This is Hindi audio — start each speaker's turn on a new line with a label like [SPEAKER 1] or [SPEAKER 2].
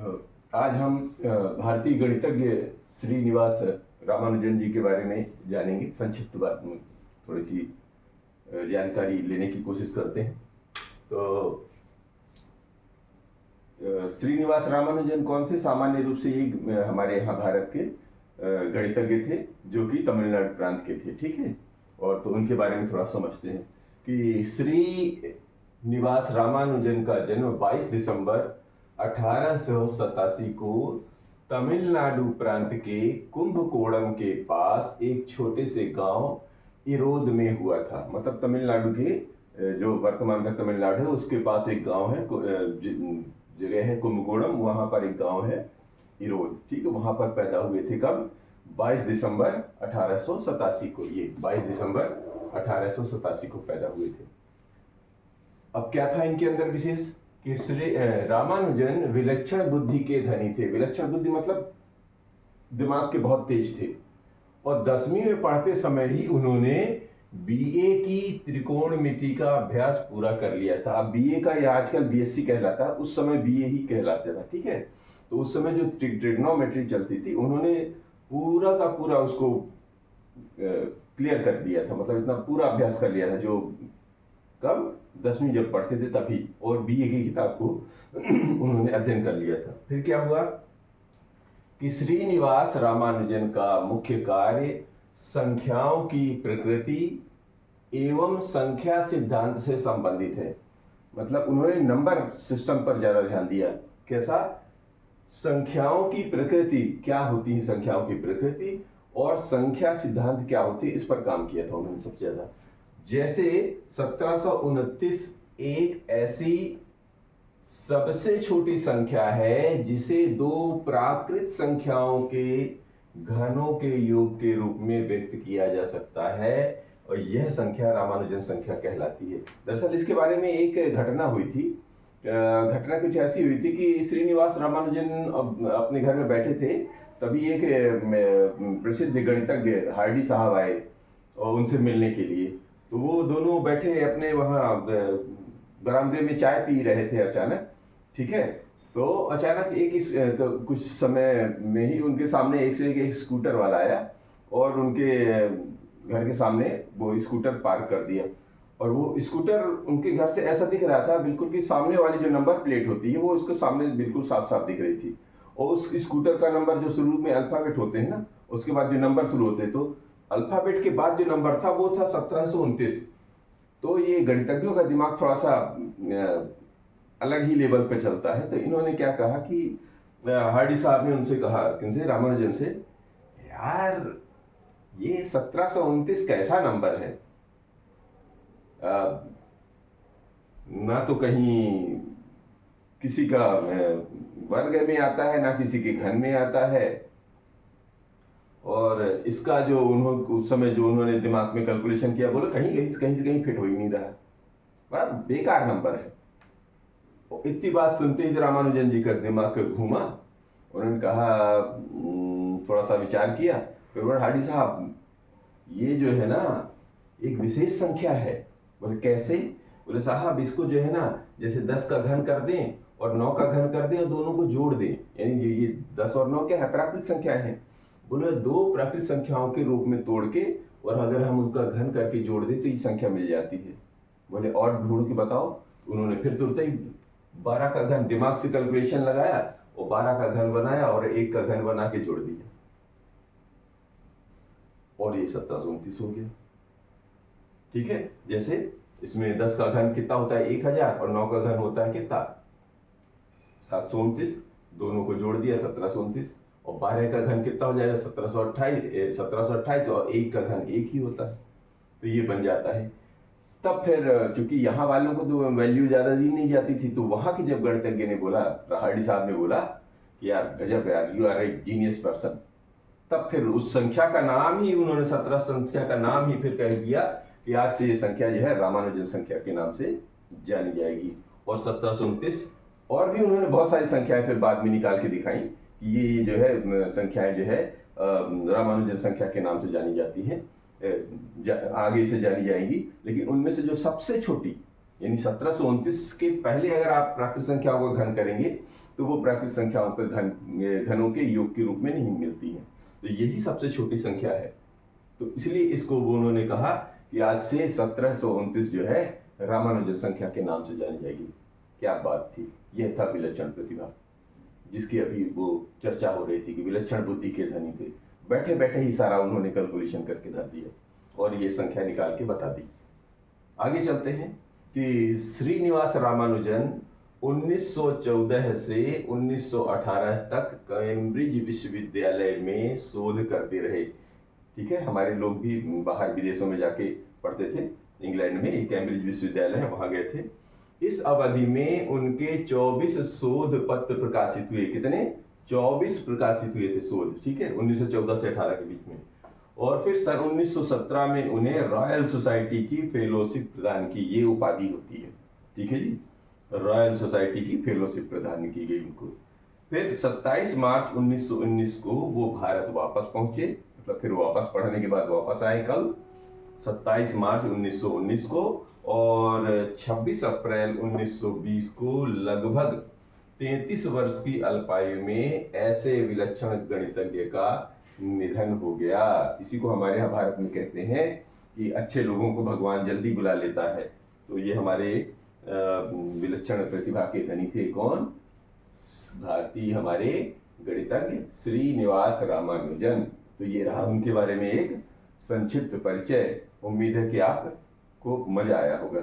[SPEAKER 1] आज हम भारतीय गणितज्ञ श्रीनिवास रामानुजन जी के बारे में जानेंगे। संक्षिप्त बात में थोड़ी सी जानकारी लेने की कोशिश करते हैं। तो श्रीनिवास रामानुजन कौन थे? सामान्य रूप से ये हमारे यहाँ भारत के गणितज्ञ थे जो कि तमिलनाडु प्रांत के थे। ठीक है, और तो उनके बारे में थोड़ा समझते हैं कि श्रीनिवास रामानुजन का जन्म 22 दिसंबर 1887 को तमिलनाडु प्रांत के कुंभकोणम के पास एक छोटे से गांव इरोद में हुआ था। मतलब तमिलनाडु के जो वर्तमान का तमिलनाडु है उसके पास एक गांव है, जगह है कुंभकोणम, वहां पर एक गांव है इरोद। ठीक है, वहां पर पैदा हुए थे। कब? 22 दिसंबर 1887 को। ये 22 दिसंबर 1887 को पैदा हुए थे। अब क्या था इनके अंदर विशेष कि श्री रामानुजन विलक्षण बुद्धि के धनी थे। विलक्षण बुद्धि मतलब दिमाग के बहुत तेज थे, और 10वीं में पढ़ते समय ही उन्होंने बीए की त्रिकोणमिति का अभ्यास पूरा कर लिया था। अब बीए का या आजकल बीएससी कहलाता, उस समय बीए ही कहलाता था। ठीक है, तो उस समय जो ट्रिग्नोमेट्री चलती थी उन्होंने पूरा का पूरा उसको क्लियर कर दिया था। मतलब इतना पूरा अभ्यास कर लिया था। जो कब? 10वीं जब पढ़ते थे तभी, और बीए की किताब को उन्होंने अध्ययन कर लिया था। फिर क्या हुआ कि श्रीनिवास रामानुजन का मुख्य कार्य संख्याओं की प्रकृति एवं संख्या सिद्धांत से संबंधित है। मतलब उन्होंने नंबर सिस्टम पर ज्यादा ध्यान दिया। कैसा? संख्याओं की प्रकृति क्या होती है, संख्याओं की प्रकृति, और संख्या सिद्धांत क्या होती है, इस पर काम किया था उन्होंने सबसे ज्यादा। जैसे 1729 एक ऐसी सबसे छोटी संख्या है जिसे दो प्राकृत संख्याओं के घनों के योग के रूप में व्यक्त किया जा सकता है, और यह संख्या रामानुजन संख्या कहलाती है। दरअसल इसके बारे में एक घटना हुई थी। घटना कुछ ऐसी हुई थी कि श्रीनिवास रामानुजन अपने घर में बैठे थे, तभी एक प्रसिद्ध गणितज्ञ हार्डी साहब आए और उनसे मिलने के लिए। तो वो दोनों बैठे अपने वहाँ बरामदे में चाय पी रहे थे अचानक। ठीक है, तो अचानक तो कुछ समय में ही उनके सामने एक से एक स्कूटर वाला आया और उनके घर के सामने वो स्कूटर पार्क कर दिया। और वो स्कूटर उनके घर से ऐसा दिख रहा था बिल्कुल कि सामने वाली जो नंबर प्लेट होती है वो उसके सामने बिल्कुल साफ साफ दिख रही थी। और उस स्कूटर का नंबर जो शुरू में अल्फाबेट होते हैं ना, उसके बाद जो नंबर शुरू होते हैं, तो अल्फाबेट के बाद जो नंबर था वो था 1729। तो ये गणितज्ञों का दिमाग थोड़ा सा अलग ही लेवल पे चलता है। तो इन्होंने क्या कहा कि हार्डी साहब ने उनसे कहा, किनसे? रामानुजन से, यार ये 1729 कैसा नंबर है? ना तो कहीं किसी का वर्ग में आता है, ना किसी के घन में आता है, और इसका जो उन्होंने उस समय जो उन्होंने दिमाग में कैलकुलेशन किया, बोलो कहीं से कहीं फिट हो ही नहीं रहा, बड़ा बेकार नंबर है। इतनी बात सुनते ही रामानुजन जी का दिमाग घूमा। उन्होंने कहा, थोड़ा सा विचार किया, फिर बोले, हार्डी साहब ये जो है ना एक विशेष संख्या है। बोले कैसे? बोले साहब इसको जो है ना जैसे 10 का घन कर दें और 9 का घन कर दें और दोनों को जोड़ दें, यानी ये 10 और 9 क्या है? प्राकृत संख्या है। बोले दो प्राकृत संख्याओं के रूप में तोड़ के और अगर हम उसका घन करके जोड़ दें तो ये संख्या मिल जाती है। बोले और ढूंढ के बताओ। उन्होंने फिर तुरंत ही 12 का घन दिमाग से कैलकुलेशन लगाया और 12 का घन बनाया और 1 का घन बना के जोड़ दिया, और ये 1729 हो गया। ठीक है, जैसे इसमें 10 का घन कितना होता है? 1000, और 9 का घन होता है कितना? 729। दोनों को जोड़ दिया 1729, और 12 का घन कितना हो जाएगा? 1728, और 1 का घन 1 ही होता है, तो ये बन जाता है। तब फिर चूंकि यहाँ वालों को तो वैल्यू ज्यादा दी नहीं जाती थी, तो वहां के जब गणितज्ञ ने बोला, हार्डी साहब ने बोला कि यार गजब यार, you are a genius person, तब फिर उस संख्या का नाम ही उन्होंने 17 संख्या का नाम ही फिर कह दिया कि आज से ये संख्या जो है रामानुजन संख्या के नाम से जानी जाएगी। और 1729 और भी उन्होंने बहुत सारी संख्याएं फिर बाद में निकाल के दिखाई कि ये जो है संख्याएं जो है रामानुजन संख्या के नाम से जानी जाती है, आगे से जानी जाएंगी। लेकिन उनमें से जो सबसे छोटी यानी 1729 के पहले अगर आप प्राकृत संख्याओं को घन करेंगे तो वो प्राकृत संख्याओं के घनों के योग के रूप में नहीं मिलती है। तो यही सबसे छोटी संख्या है। तो इसलिए इसको उन्होंने कहा कि आज से 1729 जो है रामानुजन संख्या के नाम से जानी जाएगी। क्या बात थी! यह था विलक्षण प्रतिभा, जिसकी अभी वो चर्चा हो रही थी कि विलक्षण बुद्धि के धनी थे। बैठे बैठे ही सारा उन्होंने कैलकुलेशन करके धर दिया और ये संख्या निकाल के बता दी। आगे चलते हैं कि श्रीनिवास रामानुजन 1914 से 1918 तक कैम्ब्रिज विश्वविद्यालय में शोध करते रहे। ठीक है, हमारे लोग भी बाहर विदेशों में जाके पढ़ते थे। इंग्लैंड में कैम्ब्रिज विश्वविद्यालय है, वहां गए थे। इस अवधि में उनके 24 शोध पत्र प्रकाशित हुए। कितने? 24 प्रकाशित हुए थे शोध। ठीक है, 1914 से 18 के बीच में। और फिर सन 1917 में उन्हें रॉयल सोसाइटी की फेलोशिप प्रदान की, ये उपाधि होती है। ठीक है जी, रॉयल सोसाइटी की फेलोशिप प्रदान की गई उनको। फिर 27 मार्च 1919 को वो भारत वापस पहुंचे, मतलब फिर वापस पढ़ने के बाद वापस आए कल 27 मार्च 1919 को, और 26 अप्रैल 1920 को लगभग 33 वर्ष की अल्पायु में ऐसे विलक्षण गणितज्ञ का निधन हो गया। इसी को हमारे यहाँ भारत में कहते हैं कि अच्छे लोगों को भगवान जल्दी बुला लेता है। तो ये हमारे विलक्षण प्रतिभा के धनी थे। कौन? भारतीय हमारे गणितज्ञ श्रीनिवास रामानुजन। तो ये रहा उनके बारे में एक संक्षिप्त परिचय। उम्मीद है कि आपको मजा आया होगा।